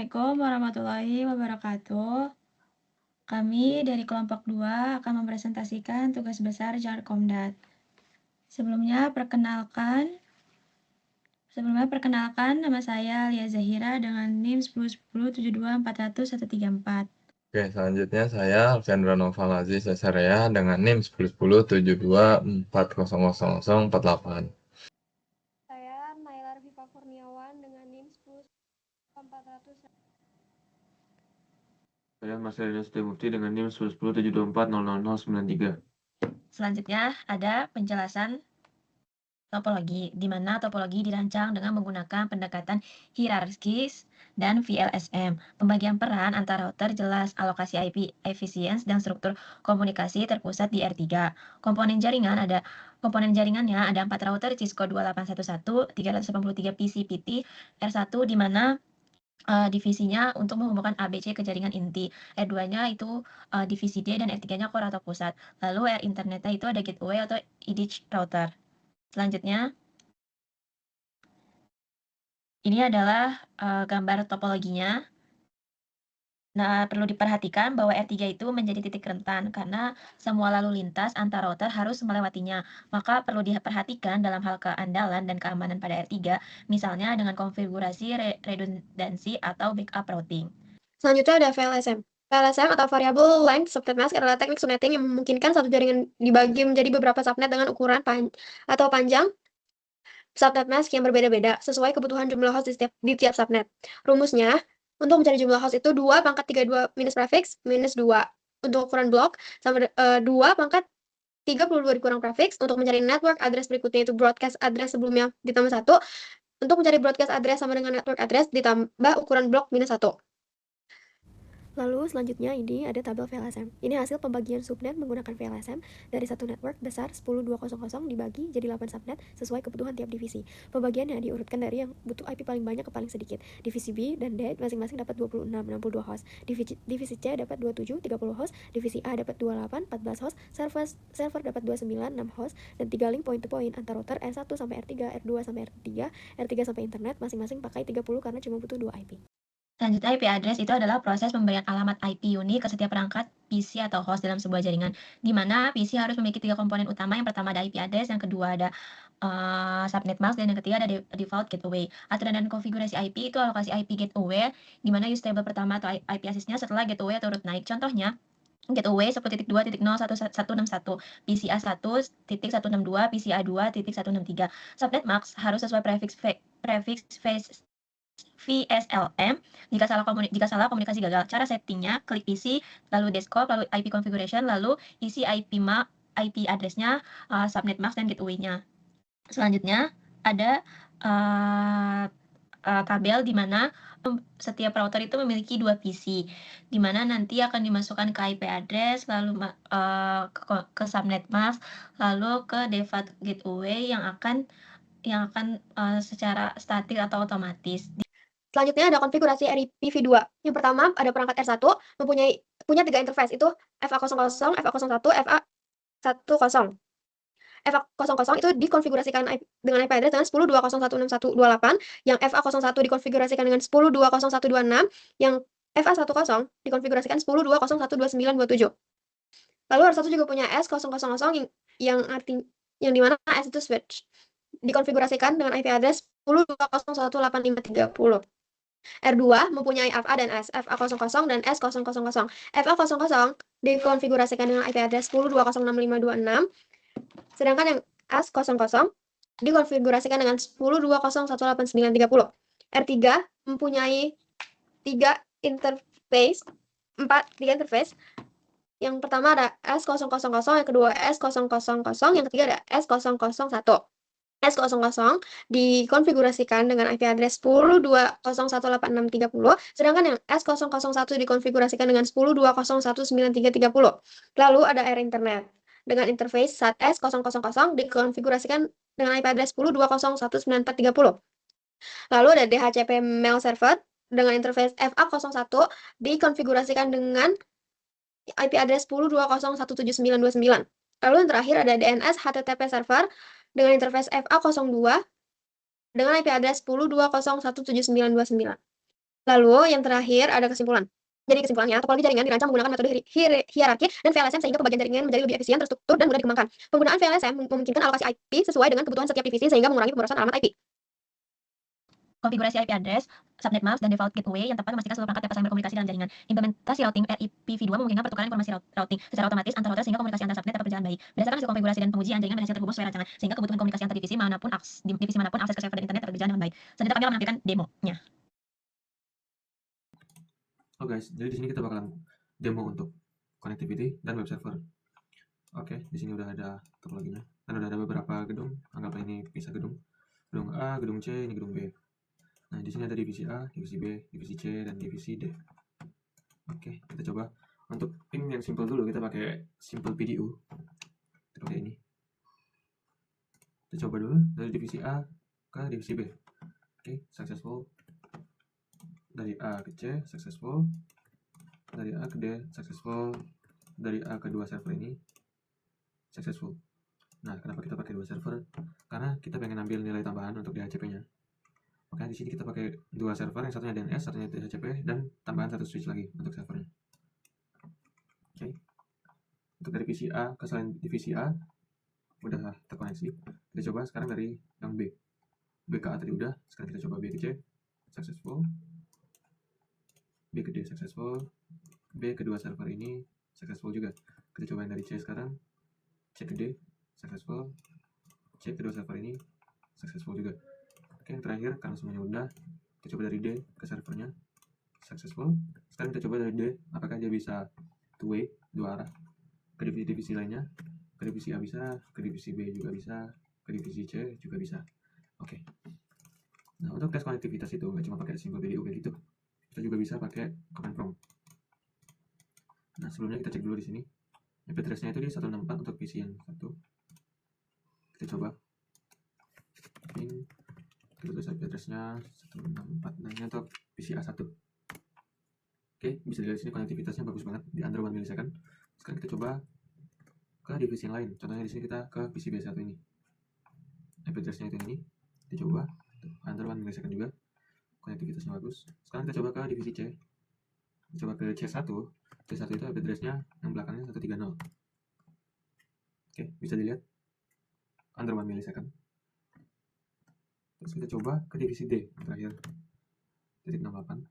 Assalamualaikum warahmatullahi wabarakatuh. Kami dari kelompok 2 akan mempresentasikan tugas besar Jarkomdat. Sebelumnya perkenalkan nama saya Lia Zahira dengan NIM 101072400134. Oke, selanjutnya saya Alexandra Nova Lazis Cesarea dengan NIM 101072400048. Saya Nailar Viva Kurniawan dengan NIM 10.400. Saya Marcelino Setimufti dengan NIM 101072400093. Selanjutnya ada penjelasan topologi, di mana topologi dirancang dengan menggunakan pendekatan hierarkis dan VLSM. Pembagian peran antara router jelas, alokasi IP, efisiensi, dan struktur komunikasi terpusat di R3. Komponen jaringannya ada 4 router Cisco 2811, 383 PCPT, R1 di mana divisinya untuk menghubungkan ABC ke jaringan inti. R2-nya itu divisi D dan R3-nya core atau pusat. Lalu R internetnya itu ada gateway atau IDIC router. Selanjutnya, ini adalah gambar topologinya. Nah, perlu diperhatikan bahwa R3 itu menjadi titik rentan karena semua lalu lintas antar router harus melewatinya. Maka perlu diperhatikan dalam hal keandalan dan keamanan pada R3, misalnya dengan konfigurasi redundancy atau backup routing. Selanjutnya ada VLSM. VLSM atau Variable Length Subnet Mask adalah teknik subnetting yang memungkinkan satu jaringan dibagi menjadi beberapa subnet dengan ukuran panjang subnet mask yang berbeda-beda sesuai kebutuhan jumlah host di tiap subnet. Rumusnya, untuk mencari jumlah host itu 2 pangkat 32 minus prefix minus 2. Untuk ukuran blok sama 2 pangkat 32 dikurang prefix. Untuk mencari network address berikutnya itu broadcast address sebelumnya ditambah 1. Untuk mencari broadcast address sama dengan network address ditambah ukuran blok minus 1. Lalu selanjutnya ini ada tabel VLSM. Ini hasil pembagian subnet menggunakan VLSM dari satu network besar 10200 dibagi jadi 8 subnet sesuai kebutuhan tiap divisi. Pembagiannya diurutkan dari yang butuh IP paling banyak ke paling sedikit. Divisi B dan D masing-masing dapat 26, 62 host. Divisi C dapat 27, 30 host. Divisi A dapat 28, 14 host. Server dapat 29, 6 host. Dan 3 link point-to-point antar router R1 sampai R3, R2 sampai R3, R3 sampai internet masing-masing pakai 30 karena cuma butuh 2 IP. Selanjutnya, IP address itu adalah proses pemberian alamat IP unik ke setiap perangkat PC atau host dalam sebuah jaringan, di mana PC harus memiliki 3 komponen utama. Yang pertama ada IP address, yang kedua ada subnet mask, dan yang ketiga ada default gateway. Aturan dan konfigurasi IP itu alokasi IP gateway, di mana use table pertama atau IP address-nya setelah gateway atau route naik. Contohnya, gateway 10.2.0.161, PCA 1.162, PCA 2.163. Subnet mask harus sesuai prefix VSLM. Jika salah komunikasi gagal. Cara settingnya, klik PC, lalu desktop, lalu IP configuration, lalu isi IP address-nya, subnet mask, dan gateway-nya. Selanjutnya ada tabel di mana setiap router itu memiliki 2 PC, di mana nanti akan dimasukkan ke IP address, lalu ke subnet mask, lalu ke default gateway yang akan secara statis atau otomatis. Selanjutnya ada konfigurasi RIPv2. Yang pertama ada perangkat R1 punya 3 interface, itu FA00, FA01, FA10. FA00 itu dikonfigurasikan dengan IP address dengan 10.20.161.28, yang FA01 dikonfigurasikan dengan 10.20.126, yang FA10 dikonfigurasikan 10.20.129.27. Lalu R1 juga punya S000 yang dimana S itu switch. Dikonfigurasikan dengan IP address 10.20.185.30. R2 mempunyai FA dan S, FA00 dan S000. FA00 dikonfigurasikan dengan IP address 10.20.65.26, sedangkan yang S000 dikonfigurasikan dengan 10.20.189.30. R3 mempunyai 3 interface. Yang pertama ada S000, yang kedua S000, yang ketiga ada S001. S000 dikonfigurasikan dengan IP address 10.20.186.30, sedangkan yang S001 dikonfigurasikan dengan 10.20.193.30. Lalu ada R internet dengan interface SAT S000 dikonfigurasikan dengan IP address 10.20.194.30. Lalu ada DHCP mail server dengan interface FA01 dikonfigurasikan dengan IP address 10.20.179.29. Lalu yang terakhir ada DNS HTTP server dengan interface FA02 dengan IP address 10.20.179.29. Lalu yang terakhir ada kesimpulan. Jadi kesimpulannya, topologi jaringan dirancang menggunakan metode hierarki dan VLSM sehingga pembagian jaringan menjadi lebih efisien, terstruktur, dan mudah dikembangkan. Penggunaan VLSM memungkinkan alokasi IP sesuai dengan kebutuhan setiap divisi sehingga mengurangi pemborosan alamat IP. Konfigurasi IP address, subnet mask, dan default gateway yang tepat memastikan seluruh perangkat dapat saling berkomunikasi dalam jaringan. Implementasi routing RIPv2 memungkinkan pertukaran informasi routing secara otomatis antar router sehingga komunikasi antar subnet dapat berjalan baik. Berdasarkan hasil konfigurasi dan pengujian, jaringan berhasil terhubung sesuai rancangan sehingga kebutuhan komunikasi antar divisi manapun akses ke server dan internet dapat berjalan dengan baik. Selanjutnya kami akan menampilkan demonya. Oke guys, jadi di sini kita bakalan demo untuk connectivity dan web server. Oke, di sini udah ada topologinya dan udah ada beberapa gedung. Anggaplah ini pisah gedung. Gedung A, gedung C, ini gedung B. Nah, di sini ada divisi A, divisi B, divisi C, dan divisi D. Oke, kita coba untuk ping yang simple dulu. Kita pakai simple PDU. Kita pakai ini. Kita coba dulu dari divisi A ke divisi B. Oke, successful. Dari A ke C, successful. Dari A ke D, successful. Dari A ke dua server ini, successful. Nah, kenapa kita pakai dua server? Karena kita pengen ambil nilai tambahan untuk DHCP-nya. Oke, di sini kita pakai dua server, yang satunya DNS, satunya DHCP, dan tambahan satu switch lagi untuk servernya. Oke. Untuk dari divisi A ke selain divisi A udah terkoneksi. Kita coba sekarang dari yang B. B ke A tadi udah, sekarang kita coba B ke C, successful. B ke D successful. B kedua server ini successful juga. Kita coba yang dari C sekarang. C ke D successful. C kedua server ini successful juga. Oke, yang terakhir karena semuanya udah, kita coba dari D ke servernya successful. Sekarang kita coba dari D, apakah dia bisa two way, dua arah ke divisi lainnya. Ke divisi A bisa, ke divisi B juga bisa, ke divisi C juga bisa. Oke. Nah, untuk tes konektivitas itu nggak cuma pakai simple PDU kayak gitu. Kita juga bisa pakai command prompt. Nah, sebelumnya kita cek dulu di sini. IP address-nya itu di 164 untuk PC yang satu. Kita coba ping. Kita tulis IP address-nya 164. Nah, ini untuk PC A1. Oke, bisa dilihat di sini konektivitasnya bagus banget di under 1 millisecond. Sekarang kita coba ke divisi yang lain. Contohnya di sini kita ke PC B1 ini. IP address-nya itu ini. Kita coba under 1 millisecond juga. Konektivitasnya bagus. Sekarang kita coba ke divisi C. Kita coba ke C1. C1 itu IP address-nya yang belakangnya 130. Oke, bisa dilihat under 1 millisecond. Terus kita coba ke divisi D yang terakhir, titik 68.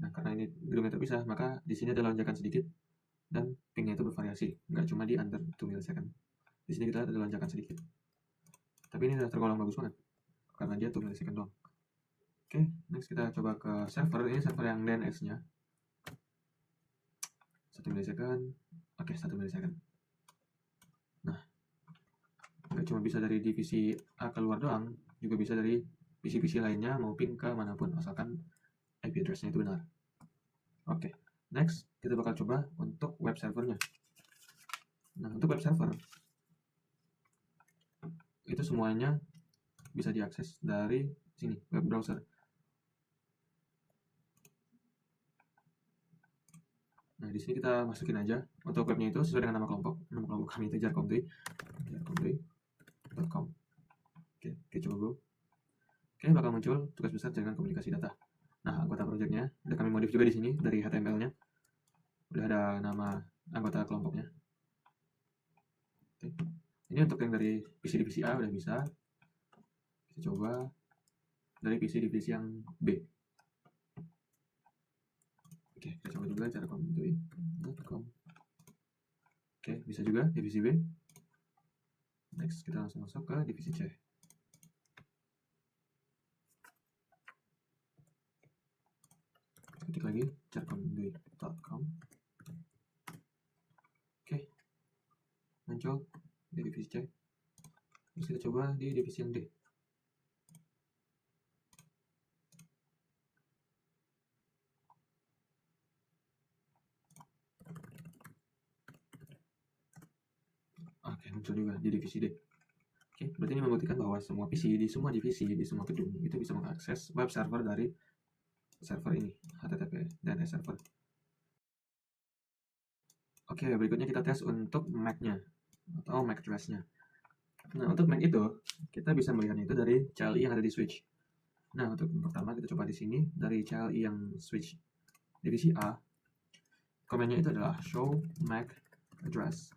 Nah, karena ini gedungnya terpisah, maka di sini ada lonjakan sedikit dan pingnya itu bervariasi, nggak cuma di under 2 millisecond. Di sini kita ada lonjakan sedikit. Tapi ini sudah tergolong bagus banget karena dia 2 millisecond doang. Oke, next kita coba ke server. Ini server yang DNS-nya 1 millisecond. Oke, 1 millisecond. Nah, nggak cuma bisa dari divisi A keluar doang, juga bisa dari PC-PC lainnya mau ping ke manapun, asalkan IP address-nya itu benar. Oke, next kita bakal coba untuk web servernya. Nah, untuk web server itu semuanya bisa diakses dari sini, web browser. Nah, di sini kita masukin aja untuk webnya itu sesuai dengan nama kelompok. Nama kelompok kami itu jarkomdui.com. Oke, kita coba go. Oke, bakal muncul tugas besar jaringan komunikasi data. Nah, anggota projectnya udah kami modif juga di sini dari HTML-nya. Udah ada nama anggota kelompoknya. Oke. Ini untuk yang dari PC divisi A udah bisa. Kita coba dari PC divisi yang B. Oke, kita coba juga jarkomdui.com. Oke, bisa juga divisi B. Next, kita langsung masuk ke divisi C. Ketik lagi jarkomdui.com. Oke, muncul di divisi C. Terus kita coba di divisi yang D. Oke, muncul juga di divisi D. Oke, berarti ini membuktikan bahwa semua PC di semua divisi, di semua gedung itu bisa mengakses web server dari server ini, HTTP DNS server. Oke, berikutnya kita tes untuk MAC-nya atau MAC address-nya. Nah, untuk MAC itu kita bisa melihatnya itu dari CLI yang ada di switch. Nah, untuk yang pertama kita coba di sini dari CLI yang switch divisi A. Komennya itu adalah show MAC address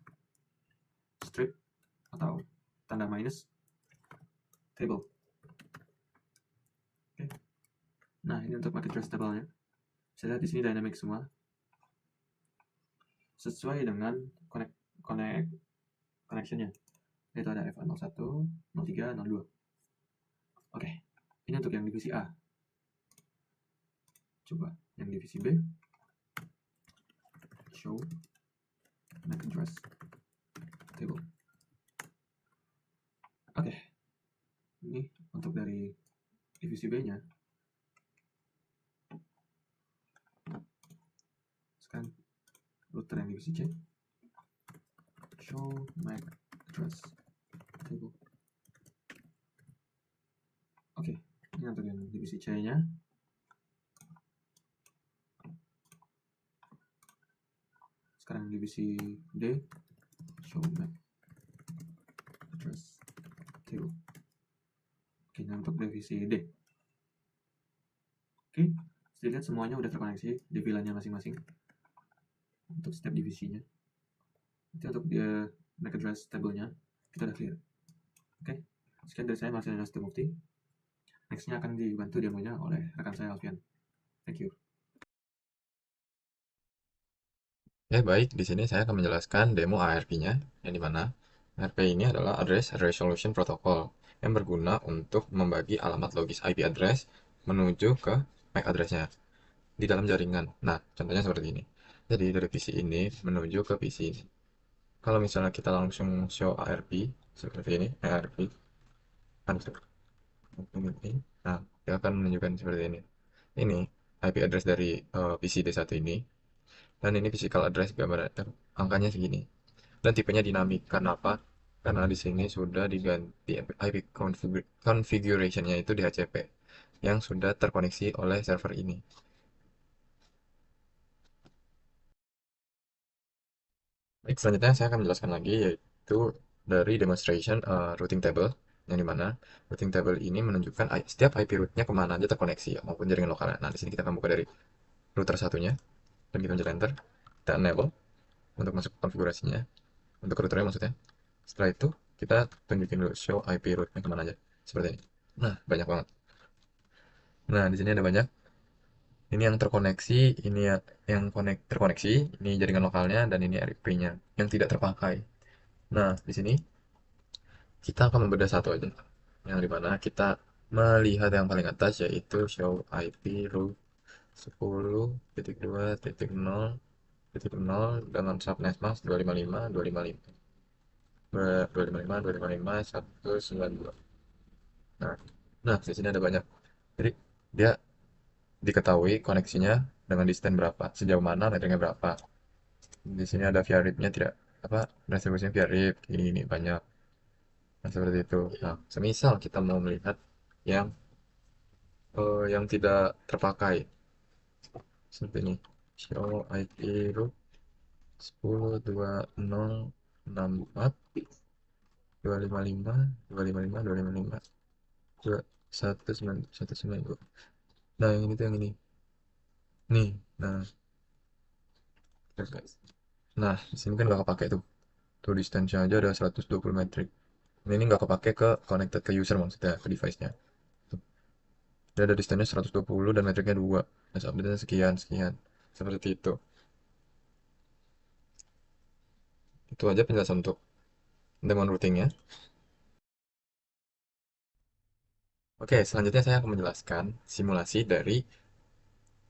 strip atau tanda minus table. Oke. Nah, ini untuk MAC address table-nya. Bisa lihat di sini dynamic semua. Sesuai dengan connection-nya. Itu ada F01, 03, 02. Oke. Ini untuk yang divisi A. Coba yang divisi B. Show MAC address table. Oke. Ini untuk dari divisi B-nya. Sekarang router yang divisi C. Show MAC address table. Oke, ini untuk yang divisi C-nya. Sekarang divisi D. Show MAC address table. Oke, ini untuk divisi D. Oke, bisa dilihat semuanya udah terkoneksi di VLAN-nya masing-masing untuk setiap divisinya. Nanti untuk dia MAC address table-nya kita udah clear. Oke, sekian dari saya, Mas Yanus Mufti. Next-nya akan dibantu demonya oleh rekan saya Alfian. Thank you. Ya, baik. Di sini saya akan menjelaskan demo ARP-nya, yang dimana ARP ini adalah Address Resolution Protocol yang berguna untuk membagi alamat logis IP address menuju ke MAC address-nya di dalam jaringan. Nah, contohnya seperti ini. Jadi dari PC ini menuju ke PC ini. Kalau misalnya kita langsung show ARP seperti ini, ARP, nah, dia akan menunjukkan seperti ini. Ini IP address dari PC D1 ini, dan ini physical address gambar angkanya segini. Dan tipenya dinamik. Karena apa? Karena di sini sudah diganti IP configuration-nya itu DHCP yang sudah terkoneksi oleh server ini. Baik, selanjutnya saya akan menjelaskan lagi, yaitu dari demonstration routing table, yang dimana routing table ini menunjukkan setiap IP rootnya kemana aja terkoneksi, maupun jaringan lokalnya. Nah, di sini kita akan buka dari router satunya, dan kita pencet enter, kita enable untuk masuk konfigurasinya, untuk routernya maksudnya. Setelah itu, kita tunjukin dulu show IP rootnya kemana aja, seperti ini. Nah, banyak banget. Nah, di sini ada banyak. Ini yang terkoneksi, ini yang terkoneksi, ini jaringan lokalnya, dan ini IP-nya yang tidak terpakai. Nah, di sini kita akan membedah satu aja, yang dimana kita melihat yang paling atas, yaitu show IP root 10.2.0.0 dengan subnet mask 255 255 255 255 192. Nah, nah di sini ada banyak. Jadi dia diketahui koneksinya dengan distance berapa, sejauh mana, meternya berapa. Di sini ada via rip-nya tidak apa, resolusinya via rip ini banyak. Nah, seperti itu. Nah, semisal kita mau melihat yang tidak terpakai seperti ini. Show IP root 10.2.0.64 255 255 255 192. Nah, yang ini tuh yang ini. Nih, nah, terus guys. Nah, di sini kan nggak kepake tuh. Tuh distance-nya aja ada 120 metrik. Nah, ini nggak kepake ke connected ke user, maksudnya ke device-nya. Tuh. Dia ada distance-nya 120 dan metriknya 2. Nah, update-nya sekian, sekian. Seperti itu. Itu aja penjelasan untuk demo routing-nya. Oke, selanjutnya saya akan menjelaskan simulasi dari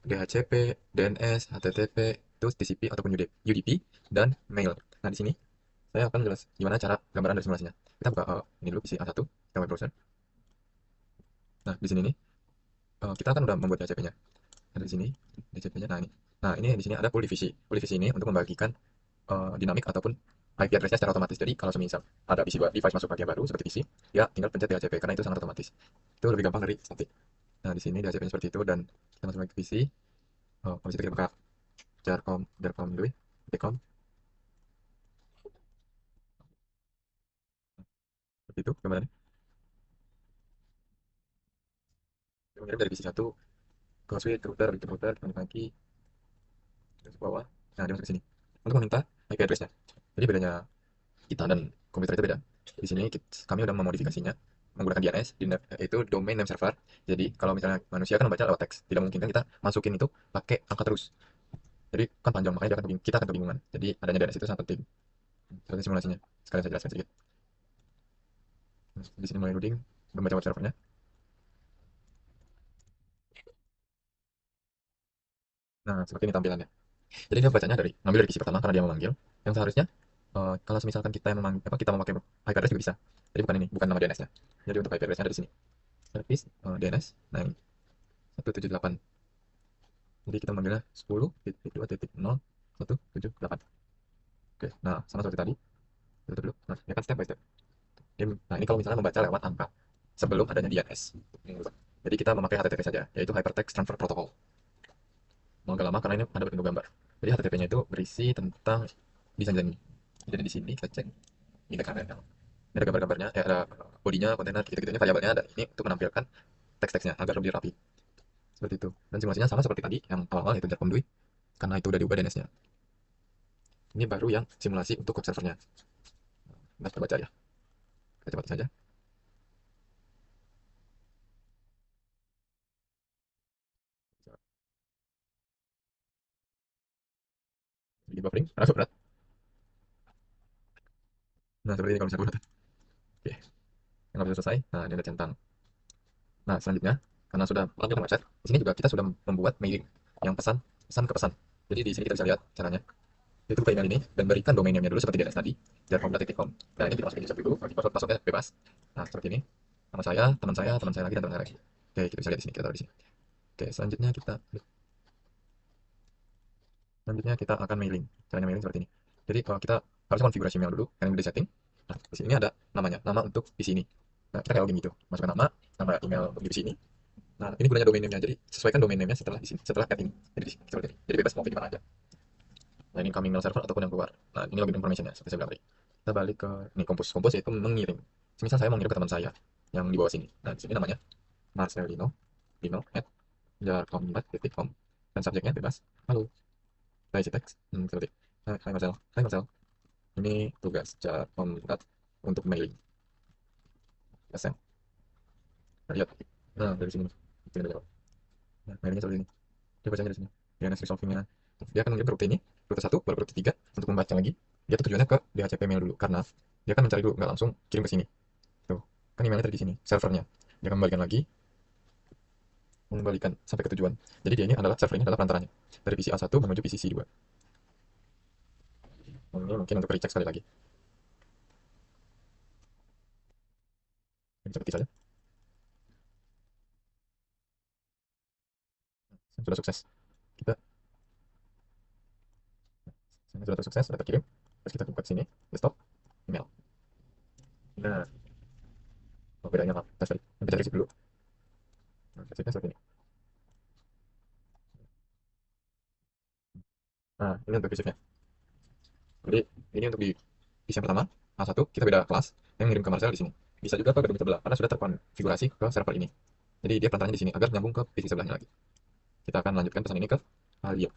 DHCP, DNS, HTTP, terus TCP ataupun UDP, dan mail. Nah, di sini saya akan jelas gimana cara gambaran dari simulasinya. Kita buka ini dulu PC A1, kita web browser. Nah, di sini nih kita kan udah membuat DHCP-nya. Ada di sini DHCP-nya. Nah, ini. Nah, ini di sini ada pool divisi. Pool divisi ini untuk membagikan dinamik ataupun IP address-nya secara otomatis. Jadi kalau semisal ada device masuk bagian baru seperti PC, ya tinggal pencet DHCP karena itu sangat otomatis. Itu lebih gampang dari static. Nah, di sini DHCP-nya seperti itu, dan kita masuk ke PC. Habis itu kita buka jarcom dulu ya, Dcom. Seperti itu gambarannya. mengirim dari PC 1 ke switch, router, kembali lagi ke bawah. Nah, dia masuk ke sini untuk meminta IP address-nya. Jadi bedanya kita dan komputer itu beda. Di sini kami udah memodifikasinya menggunakan DNS, yaitu domain name server. Jadi kalau misalnya manusia kan membaca lewat teks, tidak mungkin kan kita masukin itu pakai angka terus. Jadi kan panjang, makanya kita akan kebingungan. Jadi adanya DNS itu sangat penting. Seperti simulasinya, sekalian saya jelaskan sedikit. Di sini mulai loading, membaca web servernya. Nah, seperti ini tampilannya. Jadi dia bacanya ngambil dari PC pertama karena dia memanggil. Yang seharusnya kalau misalkan kita yang kita memakai IP address juga bisa. Jadi bukan nama DNS-nya. Jadi untuk IP address-nya ada di sini. Service DNS, nah ini 178. Jadi kita memanggilnya 10.2.0.178. Oke, nah sama seperti tadi. Tutup dulu. Nah, ya kan step by step. Nah, ini kalau misalnya membaca lewat angka sebelum adanya DNS. Jadi kita memakai HTTP saja, yaitu Hypertext Transfer Protocol. Mau agak lama karena ini ada bentuk gambar. Jadi HTTP-nya itu berisi tentang desain ini. Jadi di sini kita cek ini kan ada gambar-gambarnya, ada bodinya, kontainer, gitu-gitunya, variabelnya ada ini untuk menampilkan teks-teksnya agar lebih rapi. Seperti itu. Dan simulasinya sama seperti tadi yang awal-awal yaitu Jarcom DUI karena itu udah diubah DNS-nya. Ini baru yang simulasi untuk web servernya. Nah, kita baca ya. Kita coba saja. Di buffering, karena berat. Nah, seperti ini kalau misalnya berat. Oke. Yang sudah selesai. Nah, ini ada centang. Nah, selanjutnya, karena sudah melanjutkan website, di sini juga kita sudah membuat mailing yang pesan ke pesan. Jadi di sini kita bisa lihat caranya. Itu buka email ini dan berikan domain name-nya dulu seperti DNS tadi, jarcom.com. Nah, ini kita masukin user dulu, passwordnya bebas. Nah, seperti ini. Nama saya, teman saya lagi, dan teman saya lagi. Oke, kita bisa lihat di sini, kita taruh di sini. Oke, selanjutnya kita akan mailing. Caranya mailing seperti ini. Jadi kalau kita harus konfigurasi email dulu, yang udah setting. Nah, di sini ada namanya, nama untuk di sini. Nah, kita kayak login gitu, masukkan nama email untuk di sini. Nah, ini gunanya domain name-nya. Jadi sesuaikan domain name-nya setelah di sini, setelah add ini. Jadi di sini seperti ini. Jadi bebas mau di mana aja. Nah, ini incoming mail server ataupun yang keluar. Nah, ini login information-nya seperti saya bilang tadi. Kita balik ke ini compose. Compose yaitu mengirim. Misal saya mau ngirim ke teman saya yang di bawah sini. Nah, di sini namanya marcelino@jarcom.com dan subjeknya bebas. Halo. Kita isi teks seperti Hai Marcel. Hai Marcel. Ini tugas Jarcom untuk mailing. Kita send. Nah, lihat. Nah, dari sini. Nah, mailingnya seperti ini. Dia bacanya dari sini. DNS resolving-nya. Dia akan mengirim ke rute ini, rute 1, baru rute 3 untuk membaca lagi. Dia tujuannya ke DHCP mail dulu karena dia akan mencari dulu, nggak langsung kirim ke sini. Tuh, kan emailnya tadi di sini, servernya. Dia akan mengembalikan sampai ke tujuan. Jadi dia ini adalah server ini adalah perantaranya dari PC A1 menuju PC C2. Ini mungkin untuk recheck sekali lagi. Ini seperti saja. Sudah sukses. Sudah sukses, sudah terkirim. Terus kita buka sini, desktop, email. Nah, bedanya apa? Tes tadi. Kita cari dulu. Nah, tesnya seperti ini. Nah, ini untuk receive-nya. Jadi, ini untuk di PC yang pertama, A1, kita beda kelas, yang ngirim ke Marcel di sini. Bisa juga ke gedung sebelah, karena sudah terkonfigurasi ke server ini. Jadi, dia perantaranya di sini, agar nyambung ke PC sebelahnya lagi. Kita akan lanjutkan pesan ini ke Alia.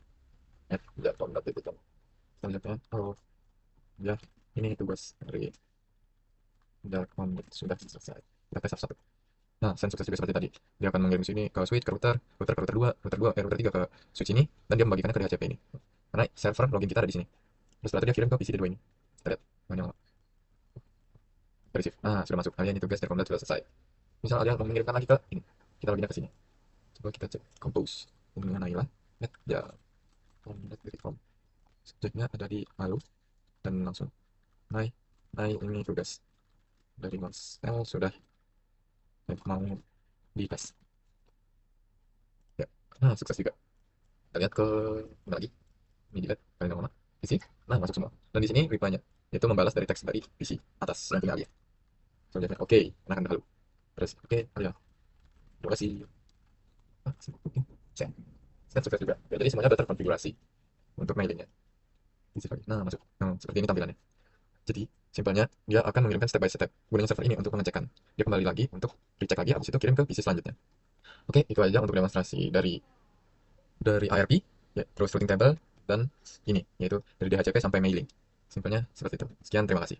Selanjutnya, ya, ini tugas dari Jarcom sudah selesai. Kita tes satu. Nah, send sukses juga seperti tadi. Dia akan mengirim sini ke switch, ke router 2, router 3 ke switch ini, dan dia membagikannya ke DHCP ini. Karena server login kita ada di sini. Terus setelah itu dia kirim ke PC D2 ini. Kita lihat, mana receive. Nah, sudah masuk. Kalian ini tugas Jarcom sudah selesai. Misal ada yang mengirimkan lagi ke ini, kita loginnya ke sini. Coba kita cek compose. Ini dengan Naila. Net Jarcom. Subjeknya ada di halo dan langsung. Nah, ini tugas dari Marcel sudah mau di tes. Ya, nah sukses juga. Kita lihat ke mana lagi? Ini dilihat paling lama. PC. Nah, masuk semua. Dan di sini reply-nya yaitu membalas dari teks dari PC atas yang punya Alia. Selanjutnya oke, enakan dahulu. Terus oke, Alia. Terima kasih. Send. Send sukses juga. Ya, jadi semuanya sudah terkonfigurasi untuk mailingnya. Nah, masuk. Nah, seperti ini tampilannya. Jadi, simpelnya dia akan mengirimkan step by step gunanya server ini untuk mengecekkan. Dia kembali lagi untuk recheck lagi, habis itu kirim ke PC selanjutnya. Oke, itu aja untuk demonstrasi dari ARP, ya, terus routing table, dan ini, yaitu dari DHCP sampai mailing. Simpelnya seperti itu. Sekian, terima kasih.